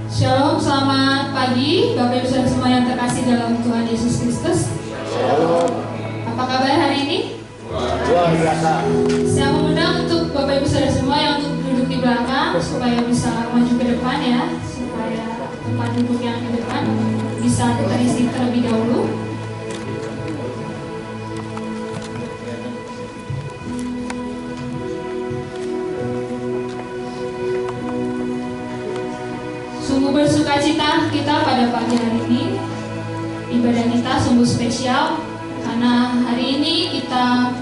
Shalom, selamat pagi Bapak Ibu Saudara semua yang terkasih dalam Tuhan Yesus Kristus. Shalom. Apa kabar hari ini? Luar biasa. Saya mengundang untuk Bapak Ibu Saudara semua yang untuk duduk di belakang supaya bisa maju ke depan ya, supaya tempat duduk yang di depan bisa terisi terlebih dahulu. Sungguh bersukacita kita pada pagi hari ini. Ibadah kita sungguh spesial karena hari ini kita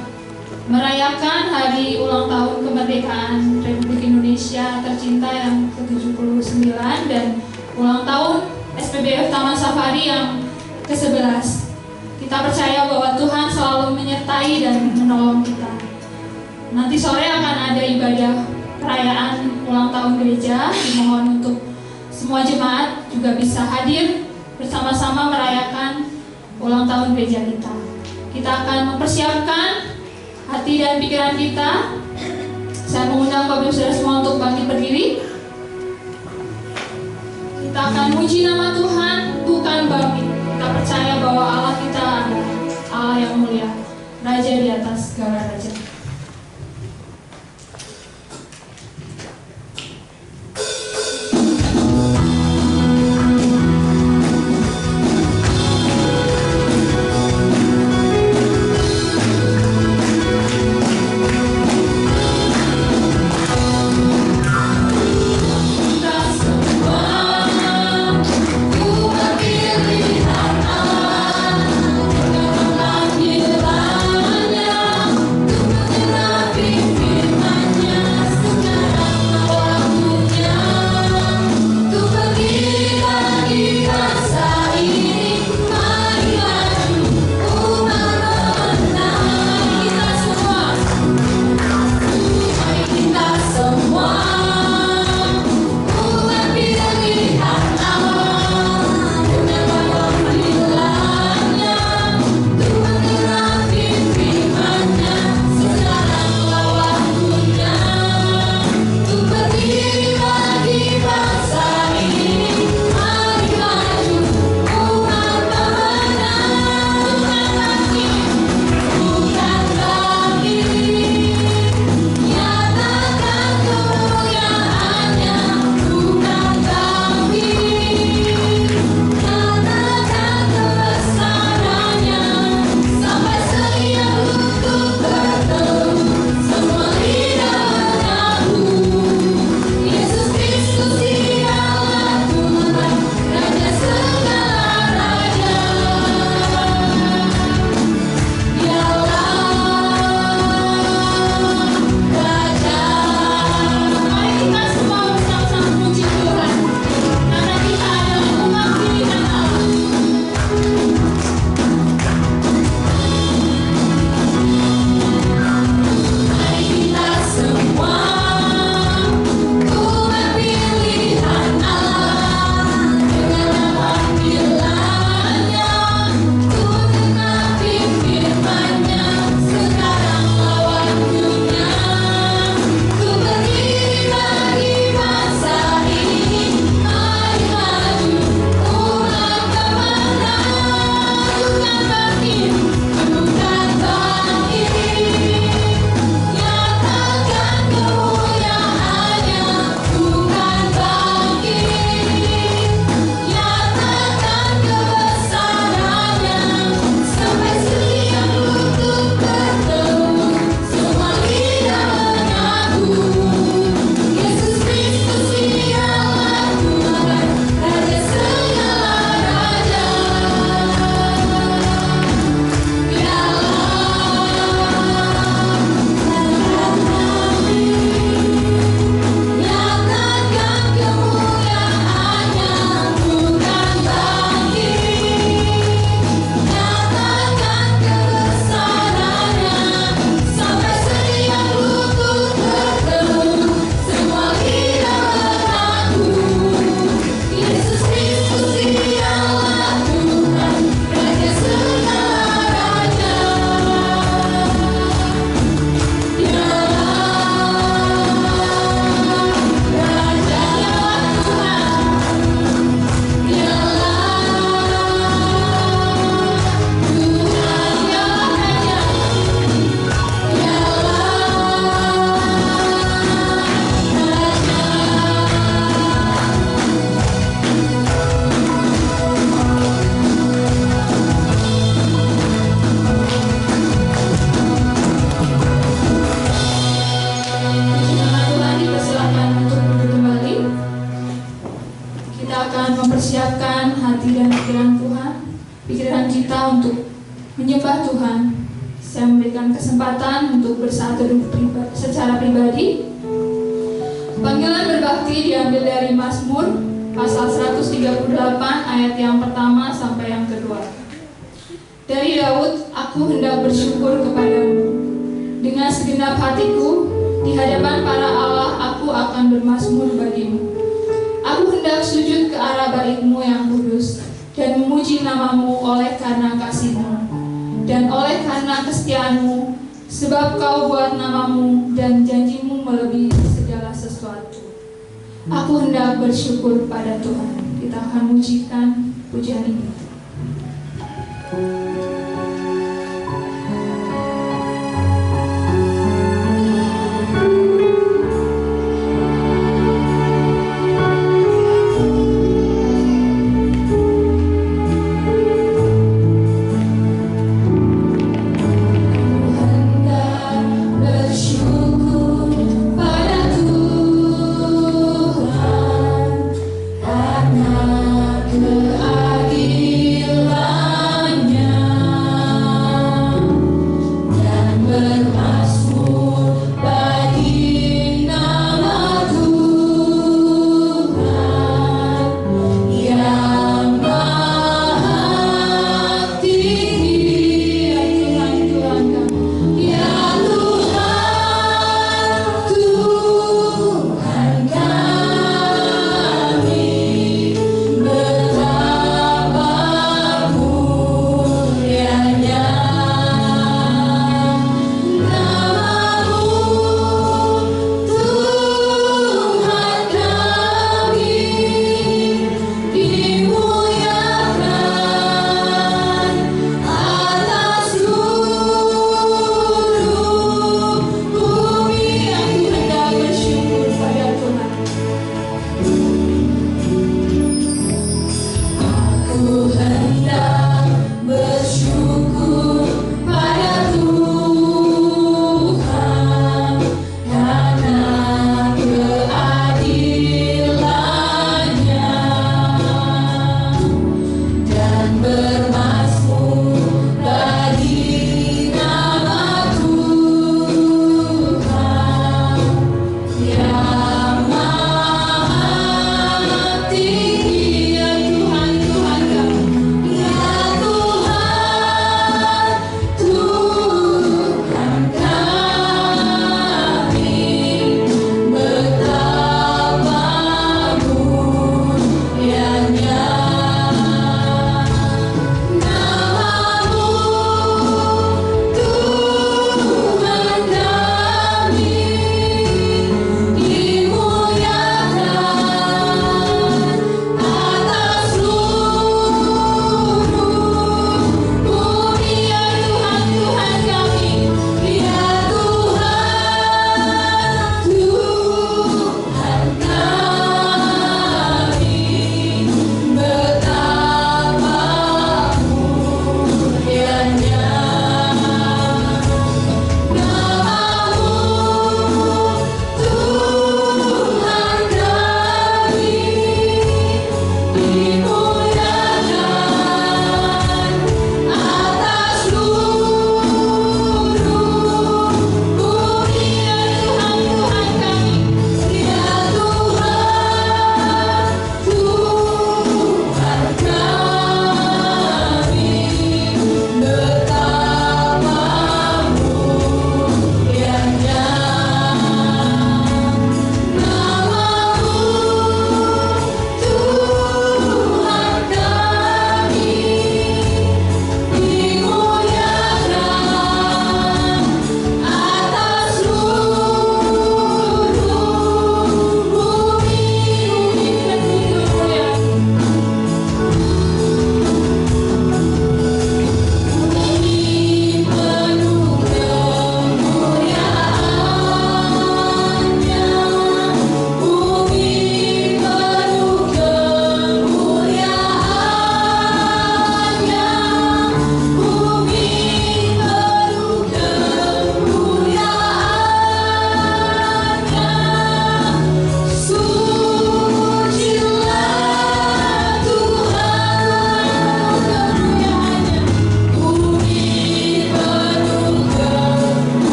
merayakan hari ulang tahun kemerdekaan Republik Indonesia tercinta yang ke-79 dan ulang tahun SPBF Taman Safari yang ke-11. Kita percaya bahwa Tuhan selalu menyertai dan menolong kita. Nanti sore akan ada ibadah perayaan ulang tahun gereja. Dimohon untuk semua jemaat juga bisa hadir bersama-sama merayakan ulang tahun gereja kita. Kita akan mempersiapkan hati dan pikiran kita. Saya mengundang Bapak Ibu Saudara semua untuk bangkit berdiri. Kita akan muji nama Tuhan, bukan bangkit. Kita percaya bahwa Allah kita adalah Allah yang mulia, Raja di atas segala raja. Ku berpilihan, ku mempersiapkan hati dan pikiran kita untuk menyembah Tuhan. Saya memberikan kesempatan untuk bersaat teduh secara pribadi. Panggilan berbakti diambil dari Mazmur pasal 138 ayat yang pertama sampai yang kedua. Dari Daud, aku hendak bersyukur kepadamu. Dengan segenap hatiku, di hadapan para Allah aku akan bermazmur bagimu. Aku hendak sujud ke arah bait-Mu yang kudus dan memuji nama-Mu oleh karena kasih-Mu dan oleh karena kesetiaan-Mu, sebab Kau buat nama-Mu dan janji-Mu melebihi segala sesuatu. Aku hendak bersyukur pada Tuhan. Kita akan mujikan pujian ini. Keadilannya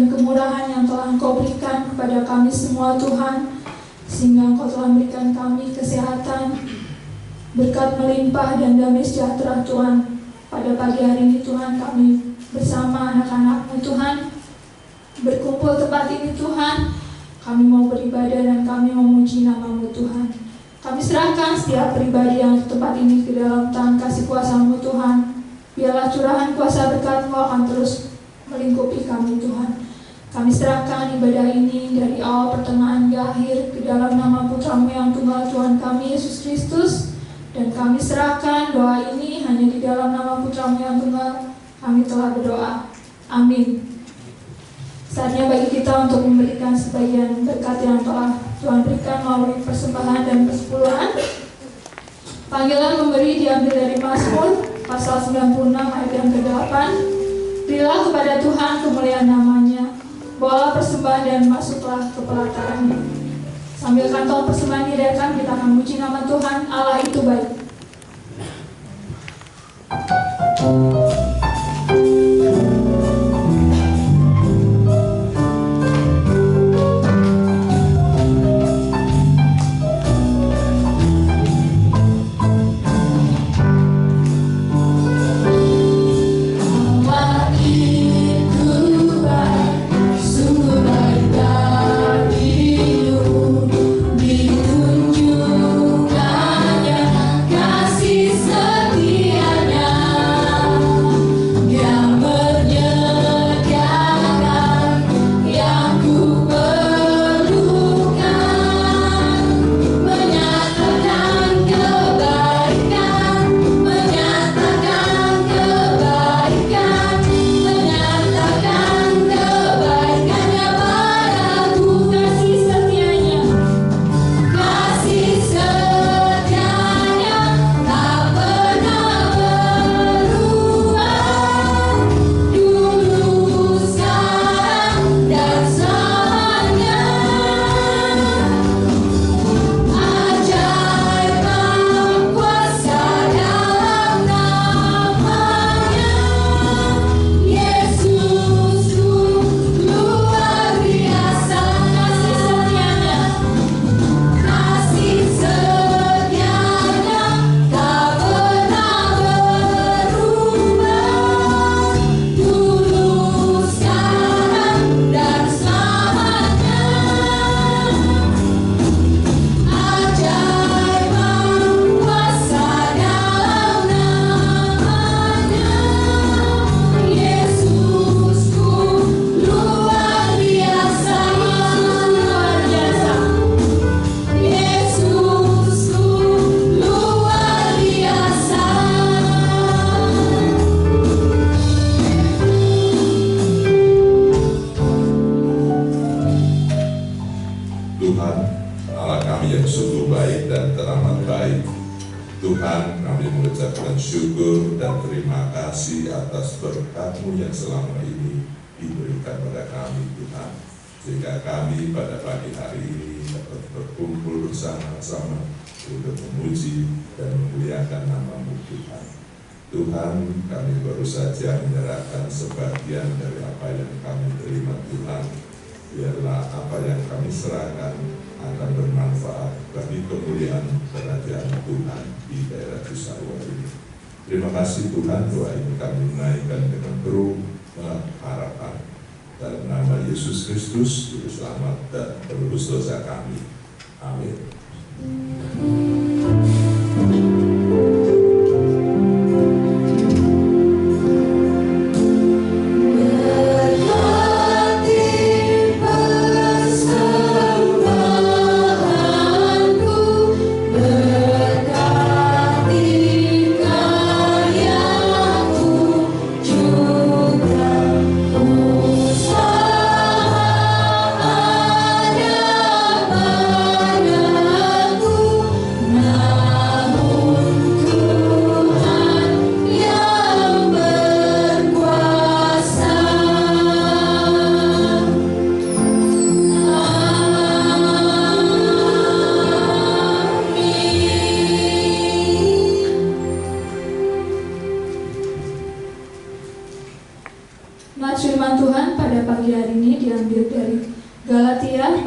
dan kemurahan yang telah Engkau berikan kepada kami semua Tuhan, sehingga Engkau telah memberikan kami kesehatan, berkat melimpah dan damai sejahtera Tuhan. Pada pagi hari ini Tuhan, kami bersama anak-anak-Mu Tuhan berkumpul tempat ini Tuhan. Kami mau beribadah dan kami memuji nama-Mu Tuhan. Kami serahkan setiap pribadi yang di tempat ini ke dalam tangan kasih kuasa-Mu Tuhan. Biarlah curahan kuasa berkat-Mu akan terus melingkupi kami Tuhan. Kami serahkan ibadah ini dari awal pertengahan hingga akhir ke dalam nama Putra-Mu yang tunggal Tuhan kami Yesus Kristus. Dan kami serahkan doa ini hanya di dalam nama Putra-Mu yang tunggal. Kami telah berdoa. Amin. Saatnya bagi kita untuk memberikan sebagian berkat yang telah Tuhan berikan melalui persembahan dan persepuluhan. Panggilan memberi diambil dari Mazmur pasal 96 ayat yang ke-8. Berilah kepada Tuhan kemuliaan namanya, bawalah persembahan dan masuklah ke pelatarannya. Sambil kantong persembahan dihidangkan, kita akan memuji nama Tuhan. Allah itu baik. Tuhan, kami mengucapkan syukur dan terima kasih atas berkat-Mu yang selama ini diberikan pada kami, Tuhan. Sehingga kami pada pagi hari ini dapat berkumpul bersama-sama untuk memuji dan memuliakan nama-Mu, Tuhan. Tuhan, kami baru saja menyerahkan sebagian dari apa yang kami terima, Tuhan. Biarlah apa yang kami serahkan akan bermanfaat bagi kemuliaan kerajaan Tuhan di daerah Cisarua ini. Terima kasih Tuhan, doa ini kami menaikkan dengan penuh harapan. Dalam nama Yesus Kristus, Juru Selamat dan Penebus dosa kami. Amin.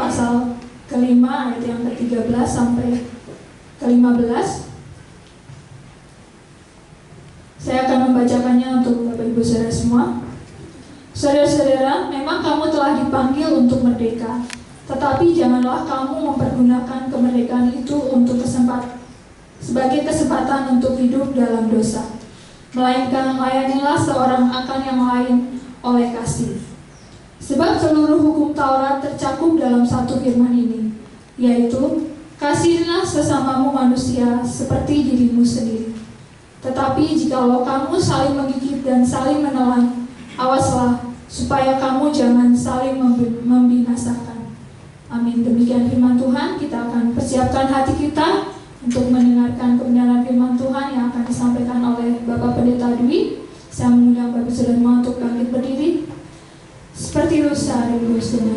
pasal kelima ayat yang ke-13 sampai ke-15. Saya akan membacakannya untuk Bapak Ibu Saudara semua. Saudara-saudara, memang kamu telah dipanggil untuk merdeka, tetapi janganlah kamu mempergunakan kemerdekaan itu sebagai kesempatan untuk hidup dalam dosa, melainkan layanilah seorang akan yang lain oleh kasih. Sebab seluruh hukum Taurat tercakup dalam satu firman ini, yaitu, kasihilah sesamamu manusia seperti dirimu sendiri. Tetapi jikalau kamu saling menggigit dan saling menelan, awaslah supaya kamu jangan saling membinasakan. Amin. Demikian firman Tuhan. Kita akan persiapkan hati kita untuk mendengarkan kebenaran firman Tuhan yang akan disampaikan oleh Bapak Pendeta Dwi. Saya mengundang Bapak Saudara untuk bangkit berdiri. Seperti rusa dari Husna.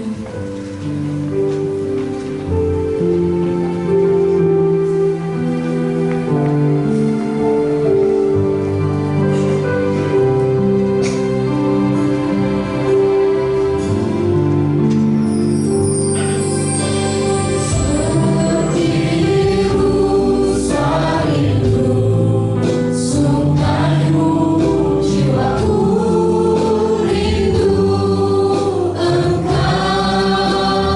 Jiwaku rindu engkau.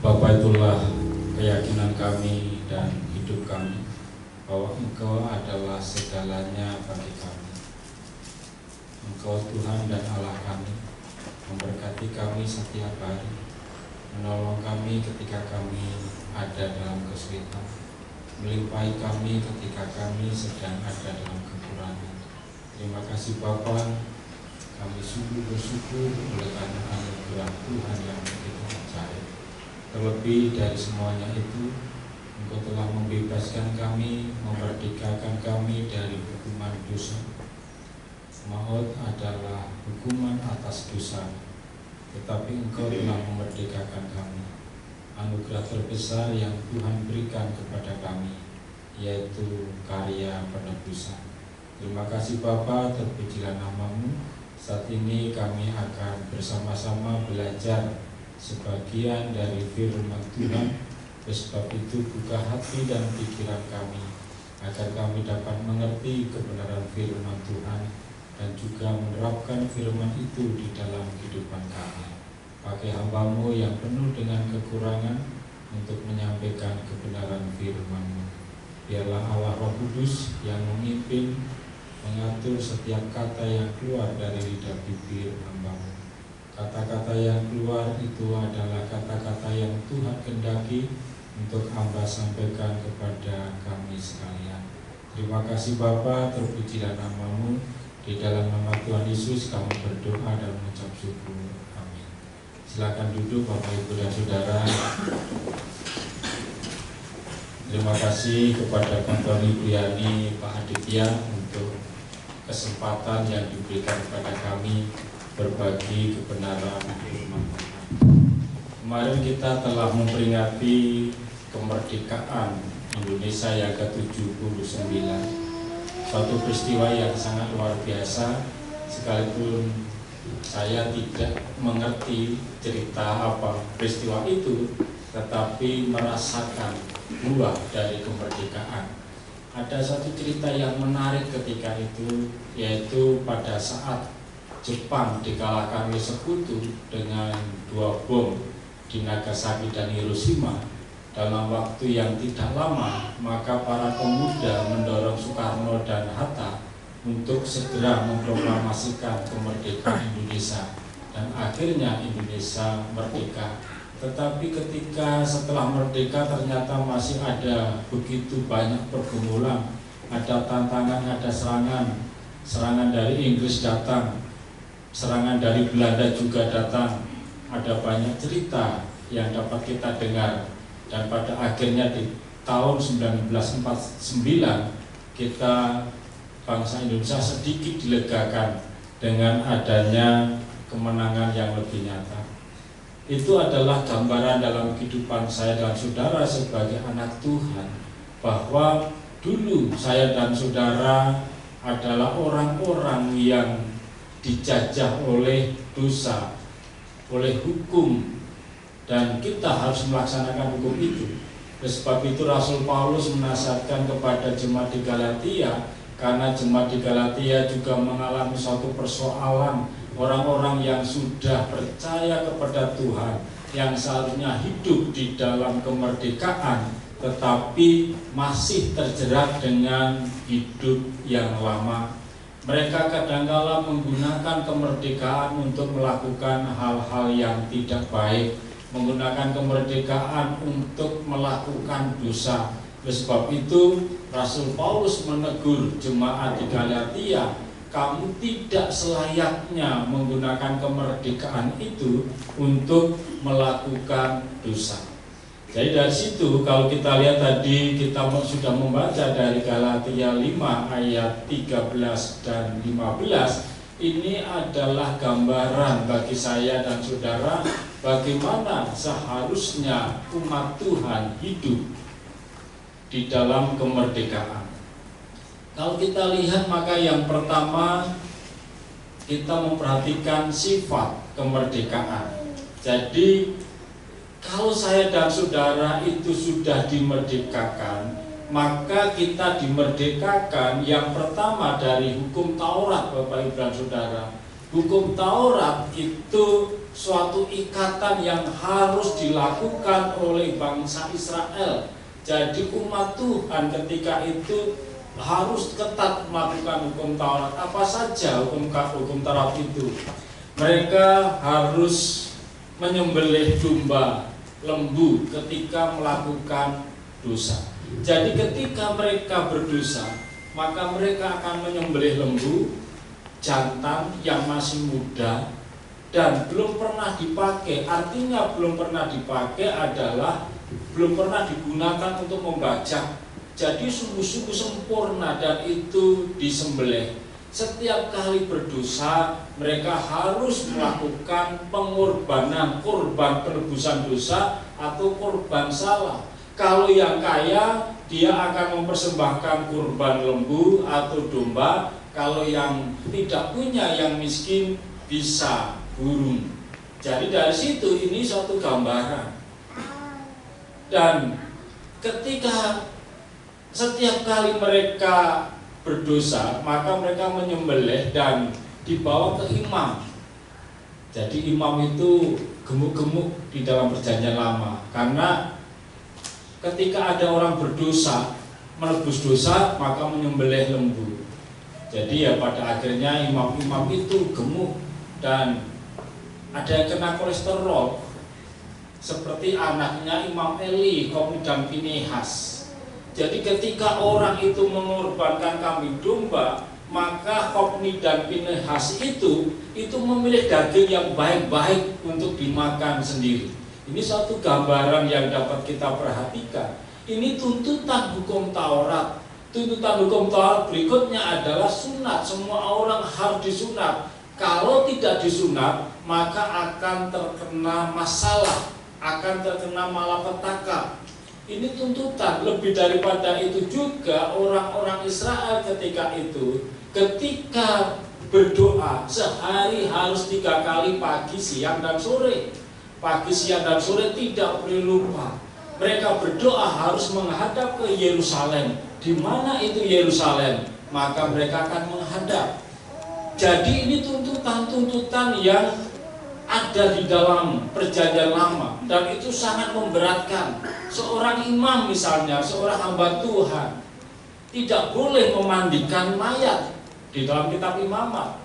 Bapa, itulah keyakinan kami dan hidup kami, bahwa Engkau adalah segalanya bagi kami. Engkau Tuhan dan Allah kami, memberkati kami setiap hari, menolong kami ketika kami ada dalam kesulitan, melimpahi kami ketika kami sedang ada dalam kekurangan. Terima kasih Bapa, kami sungguh bersyukur oleh karena anugerah Tuhan yang begitu ajaib. Terlebih dari semuanya itu, Engkau telah membebaskan kami, memerdekakan kami dari hukuman dosa. Maut adalah hukuman atas dosa, tetapi Engkau telah memerdekakan kami. Anugerah terbesar yang Tuhan berikan kepada kami, yaitu karya penebusan. Terima kasih Bapa, terpujilah nama-Mu. Saat ini kami akan bersama-sama belajar sebagian dari firman Tuhan. Sebab itu buka hati dan pikiran kami, agar kami dapat mengerti kebenaran firman Tuhan dan juga menerapkan firman itu di dalam kehidupan kami. Pakai hamba-Mu yang penuh dengan kekurangan untuk menyampaikan kebenaran firman-Mu. Biarlah Allah Roh Kudus yang memimpin, mengatur setiap kata yang keluar dari lidah bibir hamba-Mu. Kata-kata yang keluar itu adalah kata-kata yang Tuhan kehendaki untuk hamba sampaikan kepada kami sekalian. Terima kasih Bapa, terpujilah nama-Mu. Di dalam nama Tuhan Yesus kami berdoa dan mengucap syukur. Amin. Silakan duduk Bapak Ibu dan Saudara. Terima kasih kepada Kantor Ibu Yani, Pak Aditya untuk kesempatan yang diberikan kepada kami berbagi kebenaran firman Tuhan. Kemarin kita telah memperingati kemerdekaan Indonesia yang ke-79. Suatu peristiwa yang sangat luar biasa, sekalipun saya tidak mengerti cerita apa peristiwa itu, tetapi merasakan buah dari kemerdekaan. Ada satu cerita yang menarik ketika itu, yaitu pada saat Jepang dikalahkan oleh sekutu dengan 2 bom di Nagasaki dan Hiroshima. Dalam waktu yang tidak lama, maka para pemuda mendorong Soekarno dan Hatta untuk segera memproklamasikan kemerdekaan Indonesia, dan akhirnya Indonesia merdeka. Tetapi ketika setelah merdeka ternyata masih ada begitu banyak pergumulan, ada tantangan, ada serangan dari Inggris datang, serangan dari Belanda juga datang. Ada banyak cerita yang dapat kita dengar, dan pada akhirnya di tahun 1949 kita bangsa Indonesia sedikit dilegakan dengan adanya kemenangan yang lebih nyata. Itu adalah gambaran dalam kehidupan saya dan saudara sebagai anak Tuhan, bahwa dulu saya dan saudara adalah orang-orang yang dijajah oleh dosa, oleh hukum, dan kita harus melaksanakan hukum itu. Sebab itu Rasul Paulus menasihatkan kepada jemaat di Galatia, karena jemaat di Galatia juga mengalami suatu persoalan. Orang-orang yang sudah percaya kepada Tuhan, yang seharusnya hidup di dalam kemerdekaan, tetapi masih terjerat dengan hidup yang lama, Mereka kadangkala menggunakan kemerdekaan untuk melakukan hal-hal yang tidak baik, menggunakan kemerdekaan untuk melakukan dosa. Oleh sebab itu Rasul Paulus menegur jemaat di Galatia, kamu tidak selayaknya menggunakan kemerdekaan itu untuk melakukan dosa. Jadi dari situ kalau kita lihat tadi kita sudah membaca dari Galatia 5 ayat 13 dan 15, ini adalah gambaran bagi saya dan saudara bagaimana seharusnya umat Tuhan hidup di dalam kemerdekaan. Kalau kita lihat maka yang pertama kita memperhatikan sifat kemerdekaan. Jadi kalau saya dan saudara itu sudah dimerdekakan, maka kita dimerdekakan yang pertama dari hukum Taurat, Bapak Ibu dan Saudara. Hukum Taurat itu suatu ikatan yang harus dilakukan oleh bangsa Israel. Jadi umat Tuhan ketika itu harus ketat melakukan hukum Taurat. Apa saja hukum Taurat itu? Mereka harus menyembelih domba, lembu ketika melakukan dosa. Jadi ketika mereka berdosa, maka mereka akan menyembelih lembu jantan yang masih muda dan belum pernah dipakai. Artinya belum pernah dipakai adalah belum pernah digunakan untuk membajak. Jadi sungguh-sungguh sempurna dan itu disembelih. Setiap kali berdosa, mereka harus melakukan pengorbanan, korban penebusan dosa atau korban salah. Kalau yang kaya, dia akan mempersembahkan kurban lembu atau domba. Kalau yang tidak punya, yang miskin, bisa burung. Jadi dari situ ini suatu gambaran. Dan ketika setiap kali mereka berdosa, maka mereka menyembelih dan dibawa ke imam. Jadi imam itu gemuk-gemuk di dalam perjanjian lama, karena ketika ada orang berdosa, menebus dosa, maka menyembelih lembu. Jadi ya pada akhirnya imam-imam itu gemuk dan ada yang kena kolesterol, seperti anaknya Imam Eli, Hofni dan Pinehas. Jadi ketika orang itu mengorbankan kambing domba, maka Hofni dan Pinehas itu memilih daging yang baik-baik untuk dimakan sendiri. Ini suatu gambaran yang dapat kita perhatikan. Ini tuntutan hukum Taurat. Tuntutan hukum Taurat berikutnya adalah sunat. Semua orang harus disunat. Kalau tidak disunat, maka akan terkena masalah, akan terkena malapetaka. Ini tuntutan. Lebih daripada itu juga orang-orang Israel ketika itu, ketika berdoa sehari harus 3 kali, pagi, siang, dan sore. Pagi, siang, dan sore tidak boleh lupa. Mereka berdoa harus menghadap ke Yerusalem. Di mana itu Yerusalem? Maka mereka akan menghadap. Jadi ini tuntutan-tuntutan yang ada di dalam perjanjian lama, dan itu sangat memberatkan. Seorang imam misalnya, seorang hamba Tuhan tidak boleh memandikan mayat di dalam kitab imamat.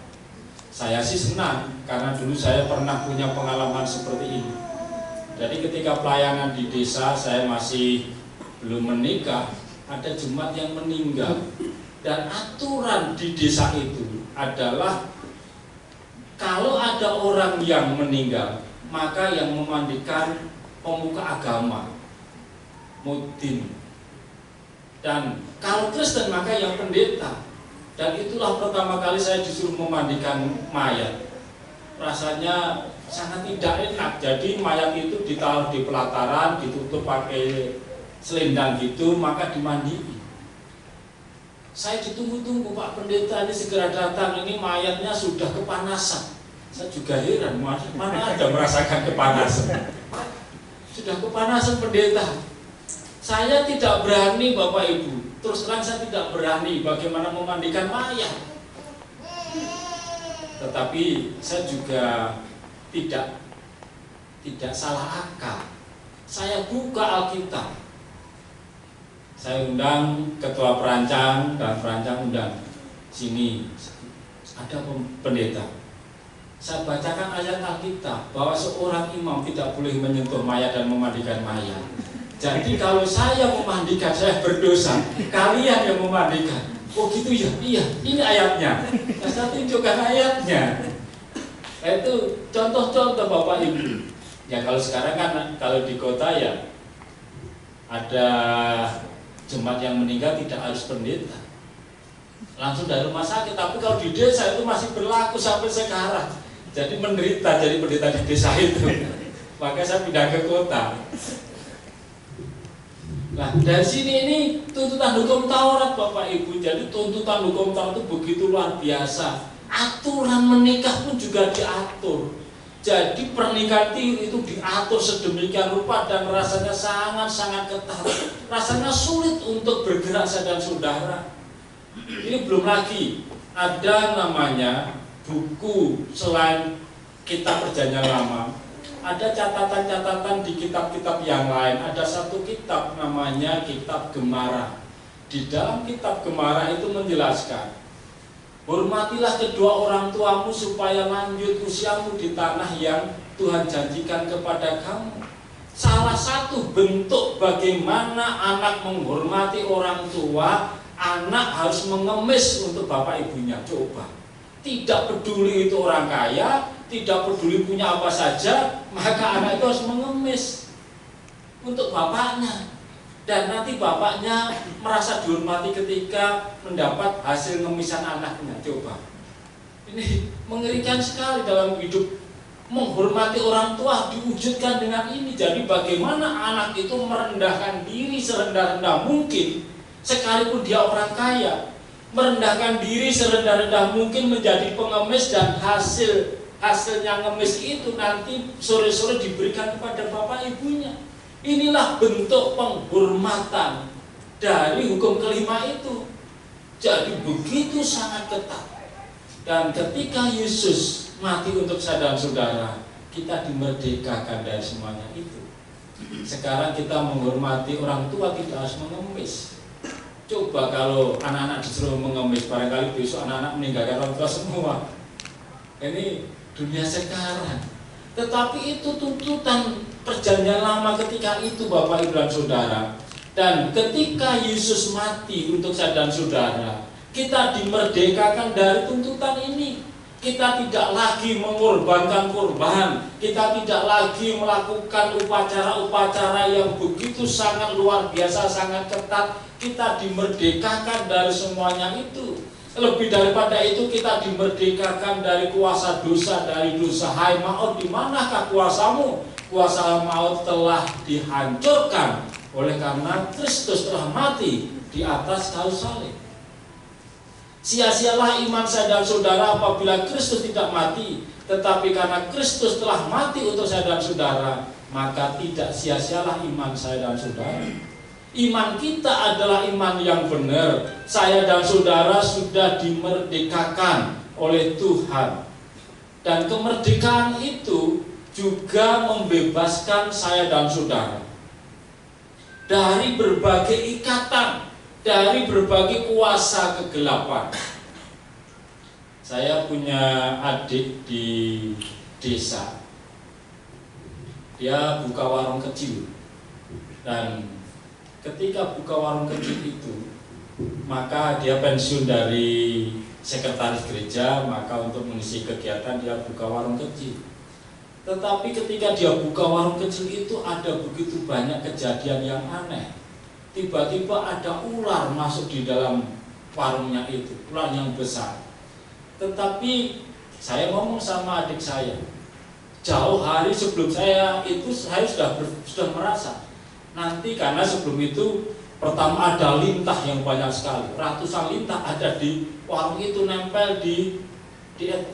Saya sih senang karena dulu saya pernah punya pengalaman seperti ini. Jadi ketika pelayanan di desa, saya masih belum menikah, ada jemaat yang meninggal, dan aturan di desa itu adalah kalau ada orang yang meninggal, maka yang memandikan pemuka agama, mudin. Dan kalau Kristen maka yang pendeta. Dan itulah pertama kali saya disuruh memandikan mayat. Rasanya sangat tidak enak. Jadi mayat itu ditaruh di pelataran, ditutup pakai selendang gitu, maka dimandiin. Saya ditunggu-tunggu, Pak Pendeta ini segera datang, ini mayatnya sudah kepanasan. Saya juga heran, mana ada merasakan kepanasan. Sudah kepanasan pendeta. Saya tidak berani, Bapak Ibu. Terus terang saya tidak berani bagaimana memandikan mayat. Tetapi saya juga tidak salah akal. Saya buka Alkitab. Saya undang ketua perancang dan perancang undang sini ada pendeta. Saya bacakan ayat Alkitab bahwa seorang imam tidak boleh menyentuh mayat dan memandikan mayat. Jadi kalau saya memandikan, saya berdosa. Kalian yang memandikan. Oh gitu ya? Iya, ini ayatnya. Saya tunjukkan ayatnya. Itu contoh-contoh Bapak Ibu. Ya kalau sekarang kan, kalau di kota ya ada jemaat yang meninggal tidak harus pendeta, langsung dari rumah sakit. Tapi kalau di desa itu masih berlaku sampai sekarang. Jadi menderita jadi pendeta di desa itu. Maka saya pindah ke kota. Nah dari sini ini tuntutan hukum Taurat Bapak Ibu. Jadi tuntutan hukum Taurat itu begitu luar biasa. Aturan menikah pun juga diatur. Jadi pernikahan itu diatur sedemikian rupa dan rasanya sangat-sangat ketat. Rasanya sulit untuk bergerak dan saudara. Ini belum lagi ada namanya buku selain kitab Perjanjian Lama. Ada catatan-catatan di kitab-kitab yang lain. Ada satu kitab namanya Kitab Gemara. Di dalam Kitab Gemara itu menjelaskan, hormatilah kedua orang tuamu supaya lanjut usiamu di tanah yang Tuhan janjikan kepada kamu. Salah satu bentuk bagaimana anak menghormati orang tua, anak harus mengemis untuk bapak ibunya. Coba, tidak peduli itu orang kaya, tidak peduli punya apa saja, maka anak itu harus mengemis untuk bapaknya. Dan nanti bapaknya merasa dihormati ketika mendapat hasil ngemisan anaknya. Coba, ini mengerikan sekali dalam hidup. Menghormati orang tua diwujudkan dengan ini. Jadi bagaimana anak itu merendahkan diri serendah-rendah mungkin, sekalipun dia orang kaya, merendahkan diri serendah-rendah mungkin menjadi pengemis, dan hasilnya ngemis itu nanti sore-sore diberikan kepada bapak ibunya. Inilah bentuk penghormatan dari hukum kelima itu. Jadi begitu sangat ketat. Dan ketika Yesus mati untuk saya dan saudara, kita dimerdekakan dari semuanya itu. Sekarang kita menghormati orang tua tidak harus mengemis. Coba kalau anak-anak disuruh mengemis, barangkali besok anak-anak meninggalkan orang tua semua. Ini dunia sekarang. Tetapi itu tuntutan Perjanjian Lama ketika itu Bapak Ibu dan Saudara. Dan ketika Yesus mati untuk saya dan saudara, kita dimerdekakan dari tuntutan ini. Kita tidak lagi mengorbankan korban. Kita tidak lagi melakukan upacara-upacara yang begitu sangat luar biasa, sangat ketat. Kita dimerdekakan dari semuanya itu. Lebih daripada itu, kita dimerdekakan dari kuasa dosa, dari dosa. Hai maut, di manakah kuasamu? Kuasa maut telah dihancurkan oleh karena Kristus telah mati di atas kayu salib. Sia-sialah iman saya dan saudara apabila Kristus tidak mati. Tetapi karena Kristus telah mati untuk saya dan saudara, maka tidak sia-sialah iman saya dan saudara. Iman kita adalah iman yang benar. Saya dan saudara sudah dimerdekakan oleh Tuhan. Dan kemerdekaan itu juga membebaskan saya dan saudara dari berbagai ikatan, dari berbagai kuasa kegelapan. Saya punya adik di desa. Dia buka warung kecil. Dan ketika buka warung kecil itu, maka dia pensiun dari sekretaris gereja, maka untuk mengisi kegiatan dia buka warung kecil. Tetapi ketika dia buka warung kecil itu ada begitu banyak kejadian yang aneh. Tiba-tiba ada ular masuk di dalam warungnya itu, ular yang besar. Tetapi saya ngomong sama adik saya, jauh hari sebelum saya itu saya sudah merasa nanti, karena sebelum itu pertama ada lintah yang banyak sekali, ratusan lintah ada di warung itu, nempel di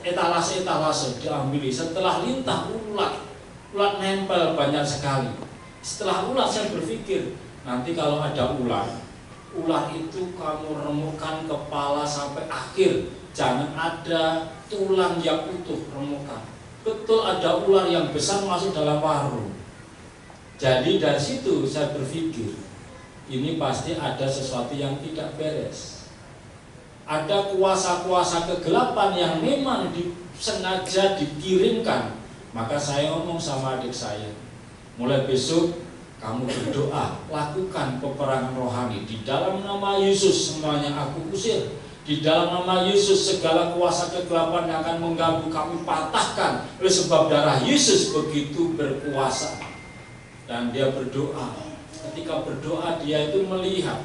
etalase diambil. Setelah lintah ulat nempel banyak sekali. Setelah ulat saya berpikir, nanti kalau ada ular itu kamu remukkan kepala sampai akhir, jangan ada tulang yang utuh, remukkan. Betul ada ular yang besar masuk dalam warung. Jadi dari situ saya berpikir, ini pasti ada sesuatu yang tidak beres. ada kuasa-kuasa kegelapan yang memang sengaja dikirimkan, maka saya ngomong sama adik saya, mulai besok kamu berdoa, lakukan peperangan rohani. Di dalam nama Yesus semuanya aku usir. Di dalam nama Yesus segala kuasa kegelapan yang akan mengganggu kami patahkan, oleh sebab darah Yesus begitu berkuasa. Dan dia berdoa. Ketika berdoa dia itu melihat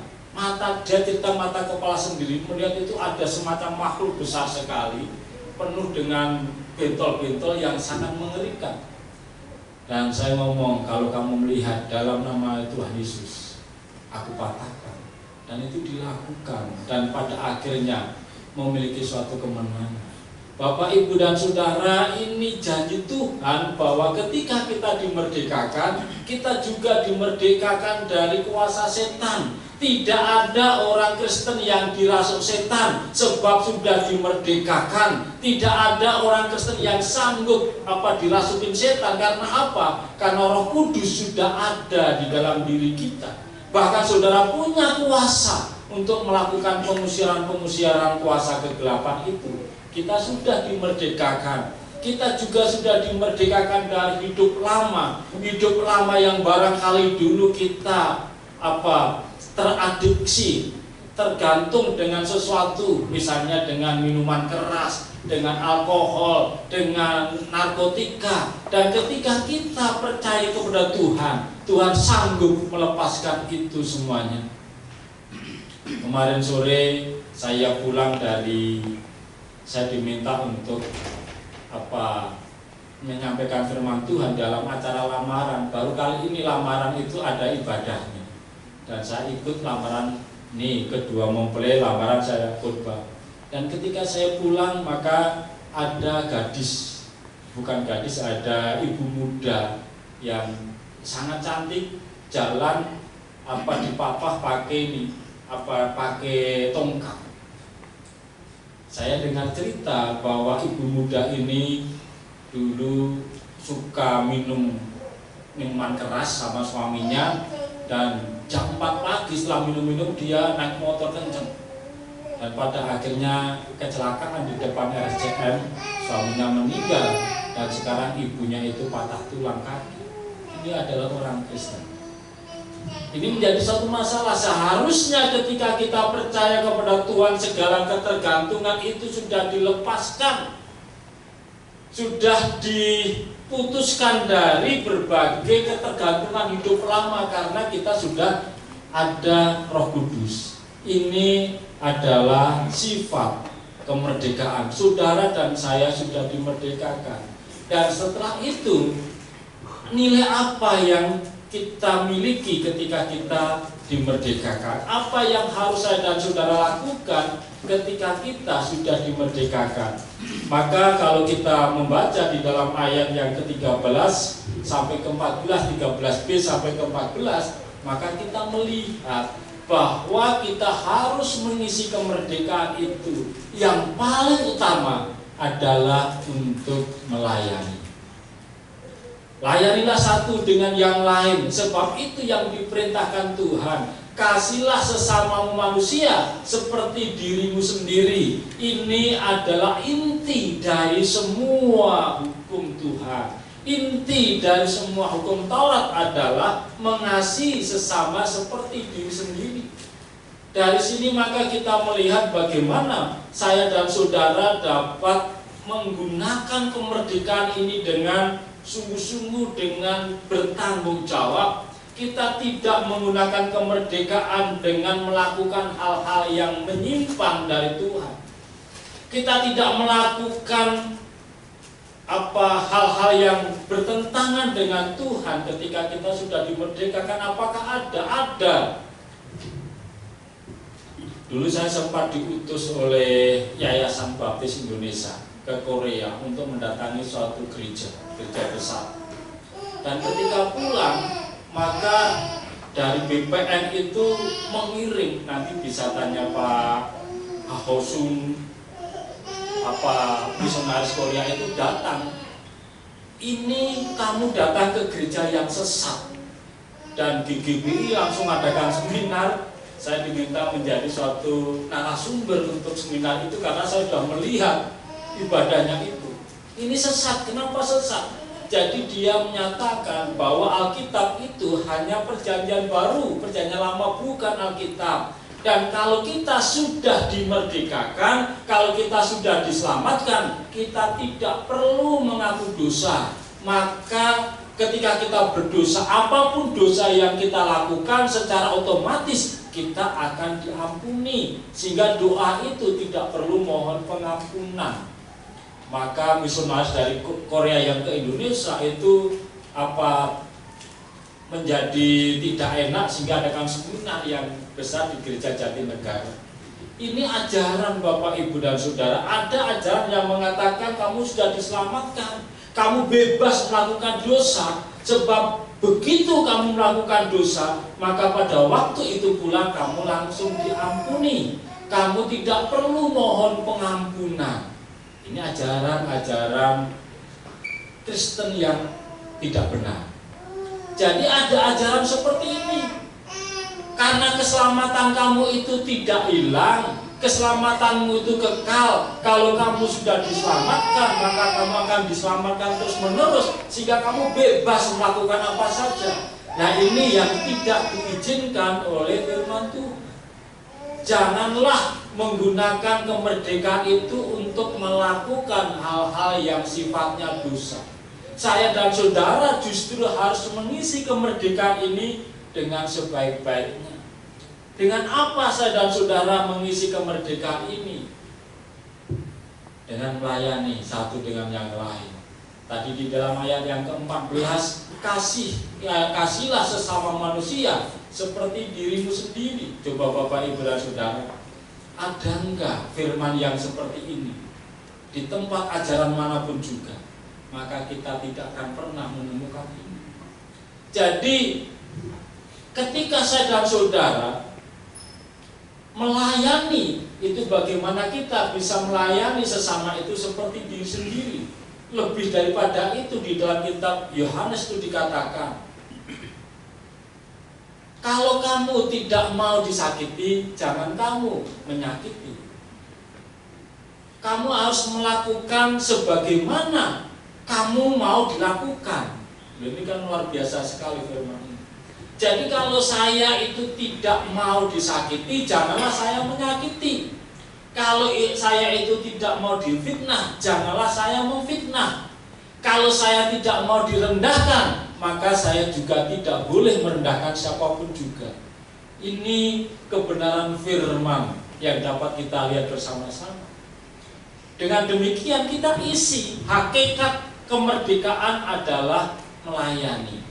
dia cerita mata kepala sendiri, melihat itu ada semacam makhluk besar sekali, penuh dengan bentol-bentol yang sangat mengerikan. Dan saya ngomong, kalau kamu melihat dalam nama Tuhan Yesus, aku patahkan. Dan itu dilakukan, dan pada akhirnya memiliki suatu kemenangan. Bapak, Ibu, dan Saudara, ini janji Tuhan bahwa ketika kita dimerdekakan, kita juga dimerdekakan dari kuasa setan. Tidak ada orang Kristen yang dirasuk setan sebab sudah dimerdekakan. Tidak ada orang Kristen yang sanggup dirasukin setan. Karena apa? Karena Roh Kudus sudah ada di dalam diri kita. Bahkan saudara punya kuasa untuk melakukan pengusiran kuasa kegelapan itu. Kita sudah dimerdekakan. Kita juga sudah dimerdekakan dari hidup lama yang barangkali dulu kita teradiksi, tergantung dengan sesuatu, misalnya dengan minuman keras, dengan alkohol, dengan narkotika. Dan ketika kita percaya kepada Tuhan, Tuhan sanggup melepaskan itu semuanya. Kemarin sore saya pulang saya diminta untuk menyampaikan firman Tuhan dalam acara lamaran. Baru kali ini lamaran itu ada ibadahnya. Dan saya ikut lamaran ini, kedua mempelai lamaran saya khotbah. Dan ketika saya pulang, maka ada ada ibu muda yang sangat cantik, jalan dipapah pakai tongkat. Saya dengar cerita bahwa ibu muda ini dulu suka minuman keras sama suaminya, dan jam 4 pagi setelah minum dia naik motor kenceng, dan pada akhirnya kecelakaan di depan RSCM, suaminya meninggal, dan sekarang ibunya itu patah tulang kaki. Ini adalah orang Kristen. Ini menjadi suatu masalah. Seharusnya ketika kita percaya kepada Tuhan, segala ketergantungan itu sudah dilepaskan, sudah diputuskan dari berbagai ketergantungan hidup lama, karena kita sudah ada Roh Kudus. Ini adalah sifat kemerdekaan. Saudara dan saya sudah dimerdekakan. Dan setelah itu, nilai apa yang kita miliki ketika kita dimerdekakan? Apa yang harus saya dan saudara lakukan ketika kita sudah dimerdekakan? Maka kalau kita membaca di dalam ayat yang ke-13 sampai ke-14, 13b sampai ke-14, maka kita melihat bahwa kita harus mengisi kemerdekaan itu. Yang paling utama adalah untuk melayani. Layanilah satu dengan yang lain, sebab itu yang diperintahkan Tuhan. Kasihlah sesama manusia seperti dirimu sendiri. Ini adalah inti dari semua hukum Tuhan. Inti dari semua hukum Taurat adalah mengasihi sesama seperti diri sendiri. Dari sini maka kita melihat bagaimana saya dan saudara dapat menggunakan kemerdekaan ini dengan sungguh-sungguh, dengan bertanggung jawab. Kita tidak menggunakan kemerdekaan dengan melakukan hal-hal yang menyimpang dari Tuhan. Kita tidak melakukan hal-hal yang bertentangan dengan Tuhan ketika kita sudah dimerdekakan. Apakah ada? Ada. Dulu saya sempat diutus oleh Yayasan Baptis Indonesia ke Korea untuk mendatangi suatu gereja besar. Dan ketika pulang, maka dari BPN itu mengirim, nanti bisa tanya Pak Ahosun, misionaris Korea itu datang. Ini kamu datang ke gereja yang sesat. Dan di GBI langsung adakan seminar saya diminta menjadi suatu narasumber untuk seminar itu karena saya sudah melihat ibadahnya itu. Ini sesat. Kenapa sesat? Jadi dia menyatakan bahwa Alkitab itu hanya perjanjian baru, perjanjian lama bukan Alkitab. Dan kalau kita sudah dimerdekakan, kalau kita sudah diselamatkan, kita tidak perlu mengaku dosa. Maka ketika kita berdosa, apapun dosa yang kita lakukan, secara otomatis kita akan diampuni. Sehingga doa itu tidak perlu mohon pengampunan. Maka misionaris dari Korea yang ke Indonesia itu menjadi tidak enak sehingga adakan seminar yang besar di Gereja Jatinegara. Ini ajaran Bapak, Ibu, dan Saudara. Ada ajaran yang mengatakan kamu sudah diselamatkan, kamu bebas melakukan dosa, sebab begitu kamu melakukan dosa, maka pada waktu itu pula kamu langsung diampuni. Kamu tidak perlu mohon pengampunan. Ini ajaran-ajaran Kristen yang tidak benar. Jadi ada ajaran seperti ini. Karena keselamatan kamu itu tidak hilang, keselamatanmu itu kekal. Kalau kamu sudah diselamatkan, maka kamu akan diselamatkan terus menerus, sehingga kamu bebas melakukan apa saja. Nah, ini yang tidak diizinkan oleh firman Tuhan. Janganlah menggunakan kemerdekaan itu untuk melakukan hal-hal yang sifatnya dosa. Saya dan saudara justru harus mengisi kemerdekaan ini dengan sebaik-baiknya. Dengan apa saya dan saudara mengisi kemerdekaan ini? Dengan melayani satu dengan yang lain. Tadi di dalam ayat yang ke-14, kasihlah sesama manusia seperti dirimu sendiri. Coba Bapak, Ibu, dan Saudara, ada enggak firman yang seperti ini di tempat ajaran manapun juga? Maka kita tidak akan pernah menemukan ini. Jadi ketika saya dan saudara melayani, itu bagaimana kita bisa melayani sesama itu seperti diri sendiri. Lebih daripada itu, di dalam kitab Yohanes itu dikatakan, kalau kamu tidak mau disakiti, jangan kamu menyakiti. Kamu harus melakukan sebagaimana kamu mau dilakukan. Ini kan luar biasa sekali firman ini. Jadi kalau saya itu tidak mau disakiti, janganlah saya menyakiti. Kalau saya itu tidak mau difitnah, janganlah saya memfitnah. Kalau saya tidak mau direndahkan, maka saya juga tidak boleh merendahkan siapapun juga. Ini kebenaran firman yang dapat kita lihat bersama-sama. Dengan demikian kita isi hakikat kemerdekaan adalah melayani.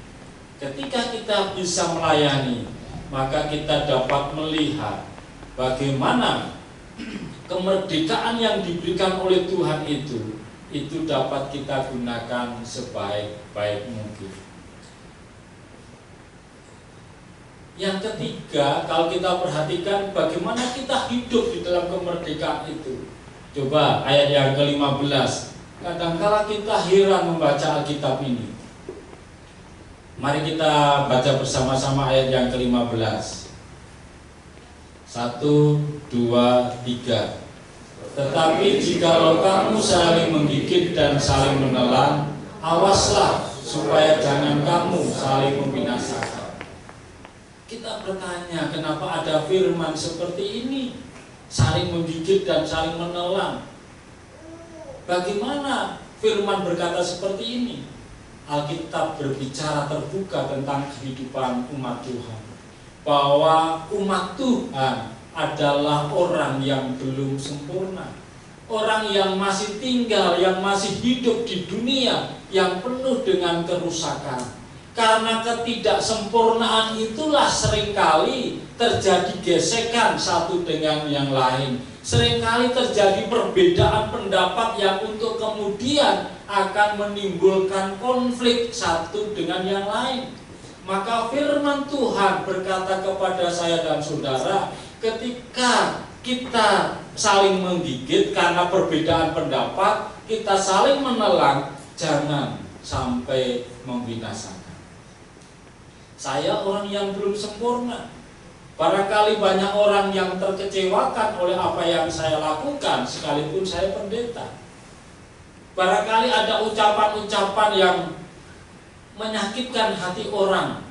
Ketika kita bisa melayani, maka kita dapat melihat bagaimana kemerdekaan yang diberikan oleh Tuhan itu dapat kita gunakan sebaik-baik mungkin. Yang ketiga, kalau kita perhatikan bagaimana kita hidup di dalam kemerdekaan itu. Coba ayat yang ke-15. Kadangkala kita heran membaca Alkitab ini. Mari kita baca bersama-sama ayat yang ke-15. 1, 2, 3. Tetapi jikalau kamu saling menggigit dan saling menelan, awaslah supaya jangan kamu saling membinasakan. Kita bertanya, kenapa ada firman seperti ini? Saling menggigit dan saling menelan. Bagaimana firman berkata seperti ini? Alkitab berbicara terbuka tentang kehidupan umat Tuhan, bahwa umat Tuhan adalah orang yang belum sempurna, orang yang masih tinggal, yang masih hidup di dunia yang penuh dengan kerusakan. Karena ketidaksempurnaan itulah seringkali terjadi gesekan satu dengan yang lain. Seringkali terjadi perbedaan pendapat yang untuk kemudian akan menimbulkan konflik satu dengan yang lain. Maka firman Tuhan berkata kepada saya dan saudara, ketika kita saling menggigit karena perbedaan pendapat, kita saling menelan, jangan sampai membinasakan. Saya orang yang belum sempurna. Barangkali banyak orang yang terkecewakan oleh apa yang saya lakukan, sekalipun saya pendeta. Barangkali ada ucapan-ucapan yang menyakitkan hati orang.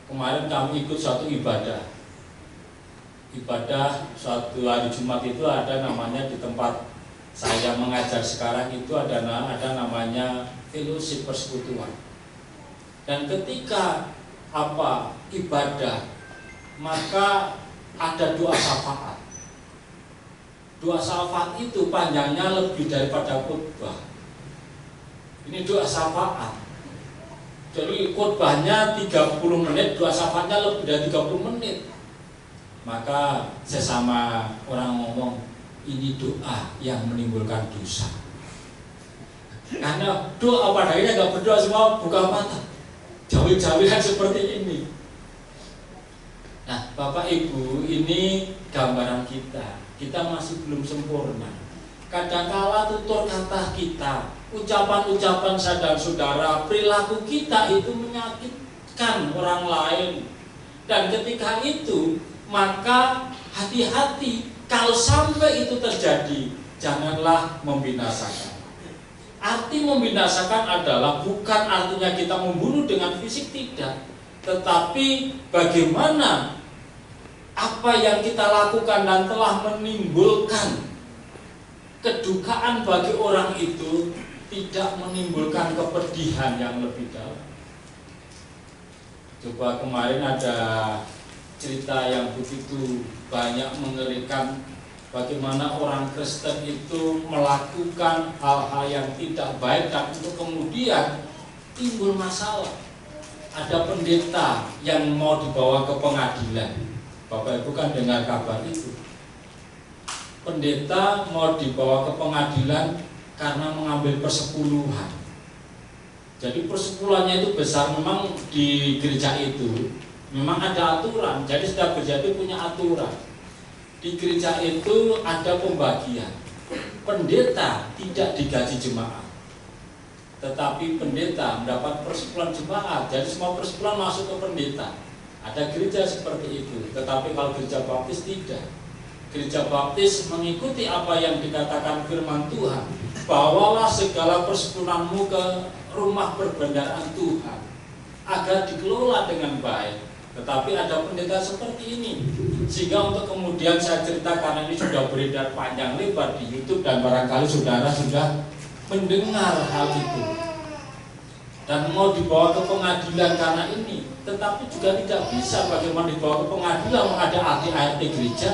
Kemarin kami ikut suatu ibadah suatu hari Jumat itu ada namanya di tempat saya mengajar sekarang itu ada namanya fellowship persekutuan. Dan ketika ibadah, maka ada doa syafaat. Doa syafaat itu panjangnya lebih daripada khotbah. Ini doa syafaat. Jadi khotbahnya 30 menit, doa syafaatnya lebih dari 30 menit. Maka sesama orang ngomong, ini doa yang menimbulkan dosa. Karena doa pada akhirnya nggak berdoa semua buka mata, jawil-jawilan seperti ini. Nah, Bapak Ibu, ini gambaran kita. Kita masih belum sempurna. Kadangkala tutur kata kita, ucapan-ucapan saudara-saudara, perilaku kita itu menyakitkan orang lain. Dan ketika itu, maka hati-hati. Kalau sampai itu terjadi, janganlah membinasakan. Arti membinasakan adalah bukan artinya kita membunuh dengan fisik, tidak. Tetapi bagaimana apa yang kita lakukan dan telah menimbulkan kedukaan bagi orang itu tidak menimbulkan kepedihan yang lebih dalam. Coba kemarin ada cerita yang begitu banyak mengerikan, bagaimana orang Kristen itu melakukan hal-hal yang tidak baik dan itu kemudian timbul masalah. Ada pendeta yang mau dibawa ke pengadilan. Bapak Ibu kan dengar kabar itu. Pendeta mau dibawa ke pengadilan karena mengambil persepuluhan. Jadi persepuluhannya itu besar, memang di gereja itu memang ada aturan. Jadi setiap gereja itu punya aturan. Di gereja itu ada pembagian. Pendeta tidak digaji jemaat, tetapi pendeta mendapat persepuluhan jemaat. Jadi semua persepuluhan masuk ke pendeta. Ada gereja seperti itu. Tetapi kalau gereja baptis tidak. Gereja baptis mengikuti apa yang dikatakan firman Tuhan. Bawalah segala persepuluhanmu ke rumah perbendaharaan Tuhan agar dikelola dengan baik. Tetapi ada pendeta seperti ini. Sehingga untuk kemudian saya cerita, karena ini sudah beredar panjang lebar di YouTube dan barangkali saudara sudah mendengar hal itu. Dan mau dibawa ke pengadilan karena ini. Tetapi juga tidak bisa bagaimana dibawa ke pengadilan, ada ART gereja.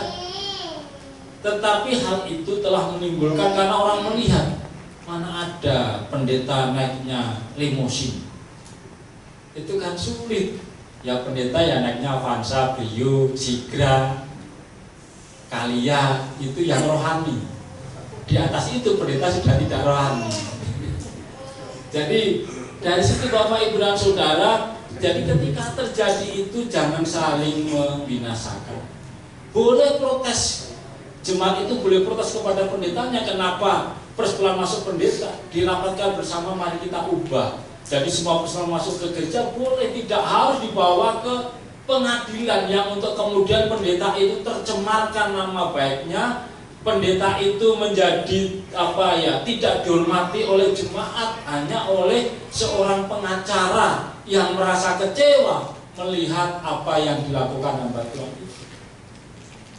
Tetapi hal itu telah menimbulkan karena orang melihat mana ada pendeta naiknya limosin. Itu kan sulit. Ya pendeta ya naiknya Avanza, Brio, Sigra, Kalia, itu yang rohani. Di atas itu pendeta sudah tidak rohani. Jadi dari situ Bapak Ibu dan Saudara, jadi ketika terjadi itu jangan saling membinasakan. Boleh protes, jemaat itu boleh protes kepada pendetanya. Kenapa persepuluhan masuk pendeta? Dirapatkan bersama, mari kita ubah. Jadi semua persepuluhan masuk ke gereja boleh, tidak harus dibawa ke pengadilan yang untuk kemudian pendeta itu tercemarkan nama baiknya. Pendeta itu menjadi tidak dihormati oleh jemaat, hanya oleh seorang pengacara yang merasa kecewa melihat apa yang dilakukan hamba Tuhan itu.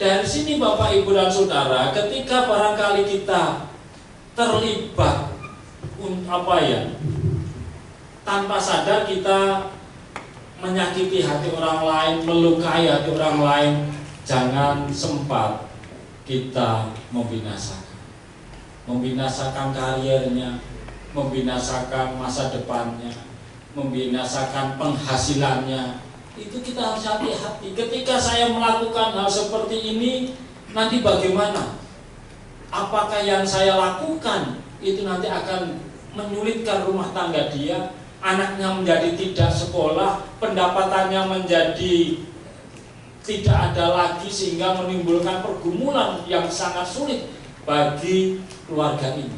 Dari sini Bapak Ibu dan Saudara, ketika barangkali kita terlibat tanpa sadar kita menyakiti hati orang lain, melukai hati orang lain, jangan sempat kita membinasakan karirnya, membinasakan masa depannya, membinasakan penghasilannya. Itu kita harus hati-hati. Ketika saya melakukan hal seperti ini, nanti bagaimana? Apakah yang saya lakukan itu nanti akan menyulitkan rumah tangga dia, anaknya menjadi tidak sekolah, pendapatannya menjadi tidak ada lagi, sehingga menimbulkan pergumulan yang sangat sulit bagi keluarga ini.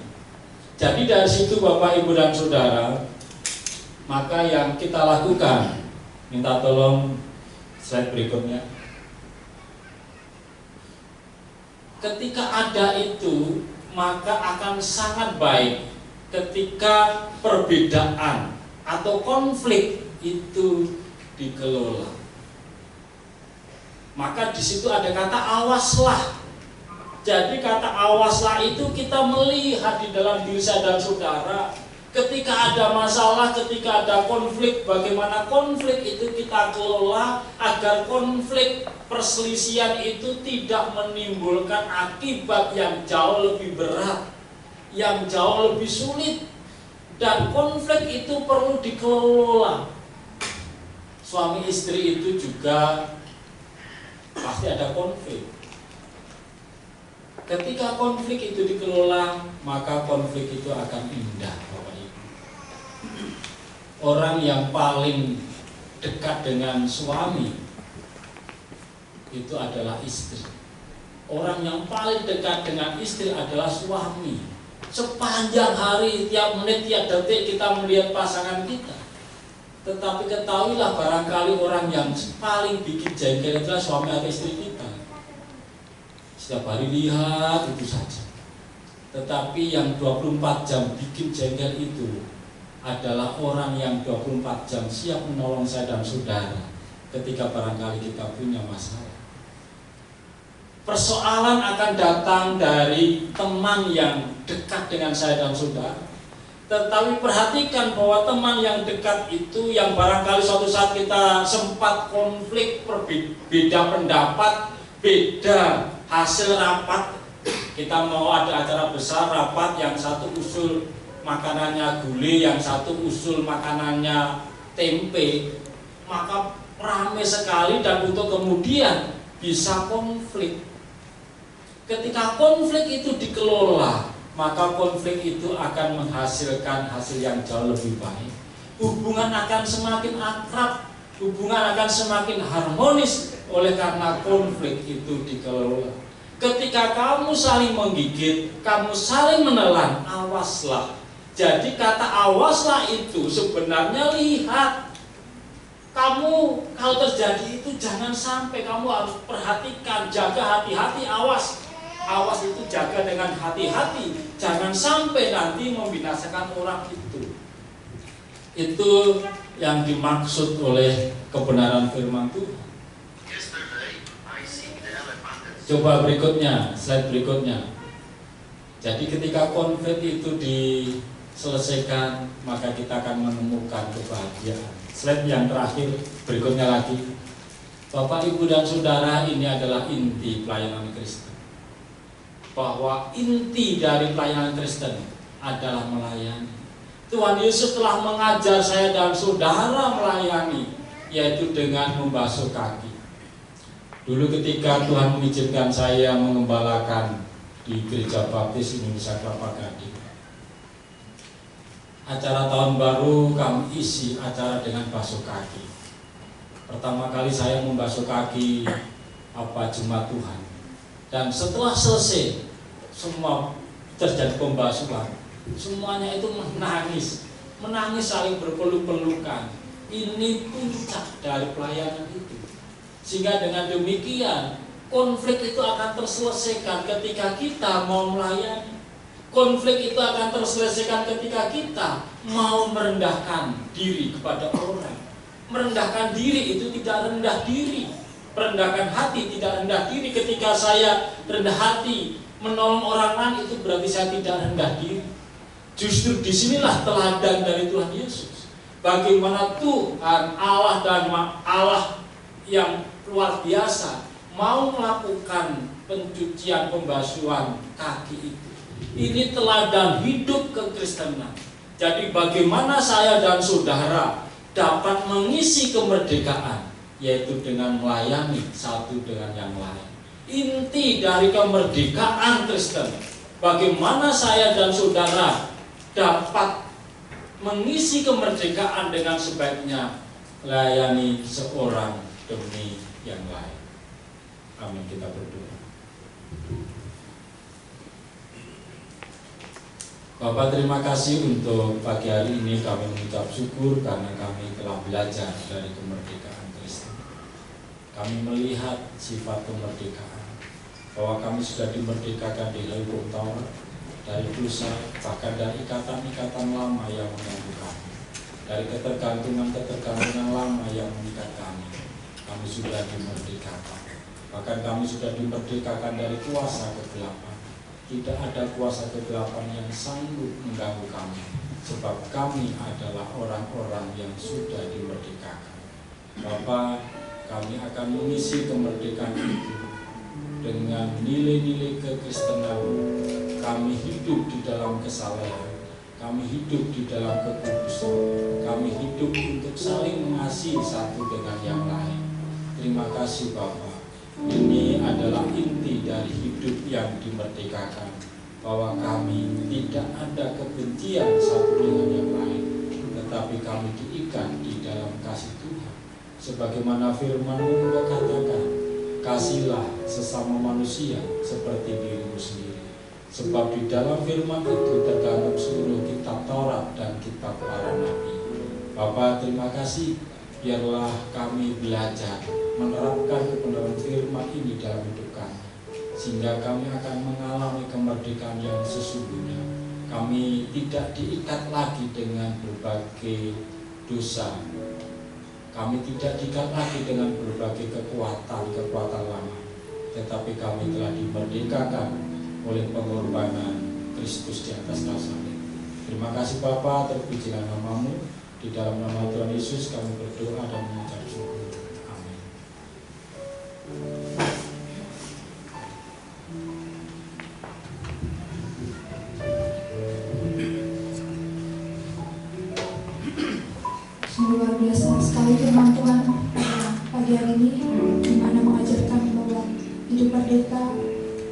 Jadi dari situ Bapak Ibu dan Saudara, maka yang kita lakukan, minta tolong slide berikutnya. Ketika ada itu, maka akan sangat baik ketika perbedaan atau konflik itu dikelola. Maka di situ ada kata awaslah. Jadi kata awaslah itu kita melihat di dalam diri saya dan saudara, ketika ada masalah, ketika ada konflik, bagaimana konflik itu kita kelola agar konflik perselisihan itu tidak menimbulkan akibat yang jauh lebih berat, yang jauh lebih sulit. Dan konflik itu perlu dikelola. Suami istri itu juga pasti ada konflik. Ketika konflik itu dikelola, maka konflik itu akan indah, Bapak Ibu. Orang yang paling dekat dengan suami itu adalah istri. Orang yang paling dekat dengan istri adalah suami. Sepanjang hari, tiap menit, tiap detik kita melihat pasangan kita. Tetapi ketahuilah, barangkali orang yang paling bikin jengkel adalah suami atau istri kita. Setiap hari lihat itu saja. Tetapi yang 24 jam bikin jengkel itu adalah orang yang 24 jam siap menolong saya dan saudara ketika barangkali kita punya masalah. Persoalan akan datang dari teman yang dekat dengan saya dan saudara. Tetapi perhatikan bahwa teman yang dekat itu yang barangkali suatu saat kita sempat konflik, beda pendapat, beda hasil rapat. Kita mau ada acara besar rapat, yang satu usul makanannya gulai, yang satu usul makanannya tempe, maka ramai sekali dan untuk kemudian bisa konflik. Ketika konflik itu dikelola, maka konflik itu akan menghasilkan hasil yang jauh lebih baik. Hubungan akan semakin akrab, hubungan akan semakin harmonis oleh karena konflik itu dikelola. Ketika kamu saling menggigit, kamu saling menelan, awaslah. Jadi kata awaslah itu sebenarnya lihat. Kamu kalau terjadi itu jangan sampai, kamu harus perhatikan, jaga hati-hati, awas. Awas itu jaga dengan hati-hati, jangan sampai nanti membinasakan orang itu. Itu yang dimaksud oleh kebenaran firman Tuhan. Coba berikutnya, slide berikutnya. Jadi ketika konflik itu diselesaikan, maka kita akan menemukan kebahagiaan. Slide yang terakhir berikutnya lagi. Bapak, Ibu, dan Saudara, ini adalah inti pelayanan Kristen. Bahwa inti dari pelayanan Kristen adalah melayani. Tuhan Yesus telah mengajar saya dan saudara melayani, yaitu dengan membasuh kaki. Dulu ketika Tuhan mengizinkan saya mengembalakan di Gereja Baptis Indonesia Kelapa Gading, acara tahun baru kami isi acara dengan basuh kaki. Pertama kali saya membasuh kaki jemaat Tuhan. Dan setelah selesai semua terjadi pembasuhan, semuanya itu menangis saling berpeluk-pelukan. Ini puncak dari pelayanan itu. Sehingga dengan demikian konflik itu akan terselesaikan ketika kita mau melayani. Konflik itu akan terselesaikan ketika kita mau merendahkan diri kepada orang. Merendahkan diri itu tidak rendah diri. Merendahkan hati tidak rendah diri. Ketika saya rendah hati menolong orang lain, itu berarti saya tidak rendah diri. Justru disinilah teladan dari Tuhan Yesus. Bagaimana Tuhan Allah dan Allah yang luar biasa mau melakukan pencucian pembasuhan kaki itu. Ini teladan hidup kekristenan. Jadi bagaimana saya dan saudara dapat mengisi kemerdekaan, yaitu dengan melayani satu dengan yang lain. Inti dari kemerdekaan Kristen, bagaimana saya dan saudara dapat mengisi kemerdekaan dengan sebaiknya, melayani seorang demi yang lain. Amin. Kita berdoa. Bapak, terima kasih untuk pagi hari ini. Kami mengucap syukur karena kami telah belajar dari kemerdekaan Kristen. Kami melihat sifat kemerdekaan. bahwa kami sudah dimerdekakan di hukum Taurat dari dosa, bahkan dari ikatan-ikatan lama yang mengganggu kami, dari ketergantungan lama yang mengikat kami. Kami sudah dimerdekakan. Bahkan kami sudah dimerdekakan dari kuasa kegelapan. Tidak ada kuasa kegelapan yang sanggup mengganggu kami, sebab kami adalah orang-orang yang sudah dimerdekakan. Bapa, kami akan mengisi kemerdekaan itu dengan nilai-nilai kekristenan. Kami hidup di dalam kesalehan, kami hidup di dalam kekudusan, kami hidup untuk saling mengasihi satu dengan yang lain. Terima kasih Bapa. Ini adalah inti dari hidup yang dimerdekakan, bahwa kami tidak ada kebencian satu dengan yang lain, tetapi kami diikat di dalam kasih Tuhan. Sebagaimana firman-Mu katakan, kasihilah sesama manusia seperti dirimu sendiri. Sebab di dalam firman itu terkandung seluruh kitab Taurat dan kitab para nabi. Bapa, terima kasih. Biarlah kami belajar menerapkan kebenaran firman ini dalam hidup kami, sehingga kami akan mengalami kemerdekaan yang sesungguhnya. Kami tidak diikat lagi dengan berbagai dosa. Kami tidak diikat lagi dengan berbagai kekuatan lama, tetapi kami telah dimerdekakan oleh pengorbanan Kristus di atas kayu salib. Terima kasih Bapa, terpujilah nama-Mu. Di dalam nama Tuhan Yesus kami berdoa dan mengucap syukur. Amin. Sungguh luar biasa sekali firman Tuhan pagi hari ini, di mana mengajarkan bahwa hidup merdeka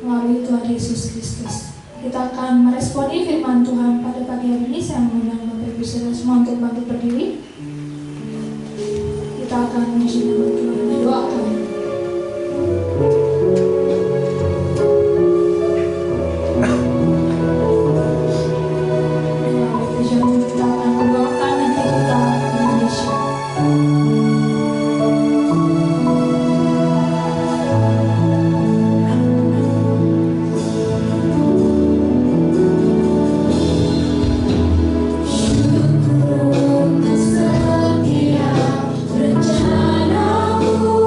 melalui Tuhan Yesus Kristus. Kita akan meresponi firman Tuhan pada pagi hari ini. Saya mengundang Bapak Ibu Saudara semua untuk bangkit berdiri. Kita akan memuji nama Tuhan, didoakan. Kita akan berdoakan nanti kita Indonesia. Setiap rencanamu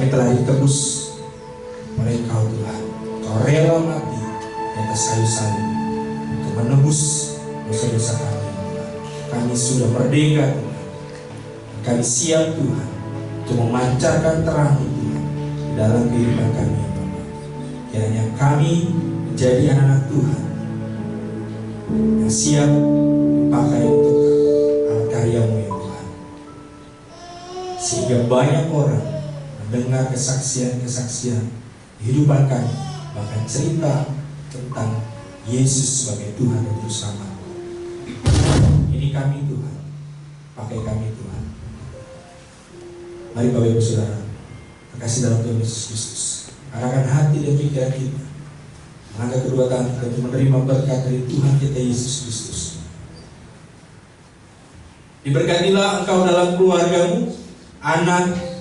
kami telah ditebus oleh Engkau Tuhan. Kau rela mati di atas kayu salib untuk menebus dosa-dosa kami Tuhan. Kami sudah merdeka Tuhan. Kami siap Tuhan untuk memancarkan terang Tuhan di dalam kehidupan kami ya Bapa. Kiranya kami menjadi anak-anak Tuhan yang siap dipakai untuk alat karya-Mu ya Tuhan, sehingga banyak orang mendengar kesaksian-kesaksian kehidupan kami, bahkan cerita tentang Yesus sebagai Tuhan dan Juru Selamat. Ini kami Tuhan, pakai kami Tuhan. Mari Bapak Ibu Saudara, terkasih dalam Tuhan Yesus Kristus, arahkan hati dan pikiran kita, mengangkat kedua tangan kita untuk menerima berkat dari Tuhan kita Yesus Kristus. Diberkatilah engkau dalam keluargamu, anak,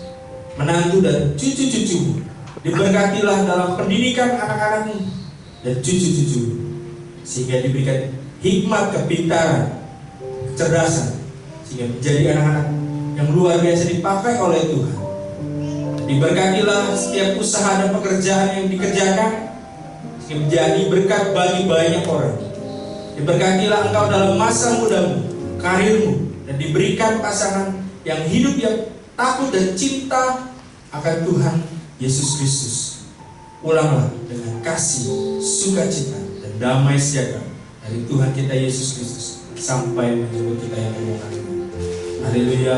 menantu dan cucu-cucumu. Diberkatilah dalam pendidikan anak-anakmu dan cucu-cucumu, sehingga diberikan hikmat, kepintaran, kecerdasan, sehingga menjadi anak-anak yang luar biasa dipakai oleh Tuhan. Diberkatilah setiap usaha dan pekerjaan yang dikerjakan, sehingga menjadi berkat bagi banyak orang. Diberkatilah engkau dalam masa mudamu, karirmu, dan diberikan pasangan yang hidup yang takut dan cinta akan Tuhan Yesus Kristus. Ulanglah dengan kasih, sukacita, dan damai sejahtera dari Tuhan kita Yesus Kristus sampai menjemput kita yang bermuka. Haleluya.